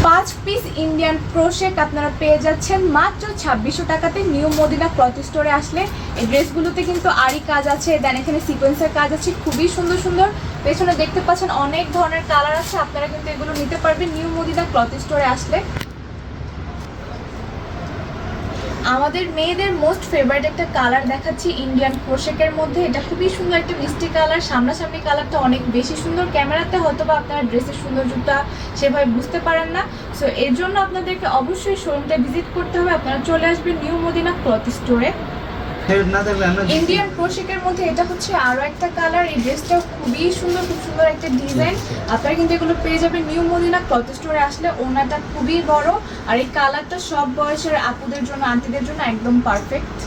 5 piece Indian crochet আপনারা পেয়ে যাচ্ছেন মাত্র 2600 টাকাতে নিউ মদিনা ক্লথ স্টোরে আসলে। এই ড্রেসগুলোতে কিন্তু আরি কাজ আছে, দেন এখানে সিকোয়েন্সের কাজ আছে, খুবই সুন্দর সুন্দর। পেছনে দেখতে পাচ্ছেন অনেক ধরনের কালার আছে, আপনারা কিন্তু এগুলো নিতে পারবেন নিউ মদিনা ক্লথ স্টোরে আসলে। আমাদের মেয়েদের মোস্ট ফেভারিট একটা কালার দেখাচ্ছি ইন্ডিয়ান ক্রোশেটের মধ্যে। এটা খুবই সুন্দর একটা মিষ্টি কালার, সামনাসামনি কালারটা অনেক বেশি সুন্দর। ক্যামেরাতে হয়তো বা আপনারা ড্রেসের সৌন্দর্যটা সেভাবে বুঝতে পারেন না, সো এর জন্য আপনাদেরকে অবশ্যই শোরুমটা ভিজিট করতে হবে। আপনারা চলে আসবেন নিউ মদিনা ক্লথ স্টোরে। ইন্ডিয়ান ক্রোশেটের মধ্যে এটা হচ্ছে আরো একটা কালার। এই ড্রেসটা খুবই সুন্দর, খুব সুন্দর একটা ডিজাইন। আপনারা কিন্তু এগুলো পেয়ে যাবেন নিউ মদিনা ক্লথ স্টোরে আসলে। ওনাটা খুবই বড়, আর এই কালারটা সব বয়সের আপুদের জন্য, আন্টিদের জন্য একদম পারফেক্ট।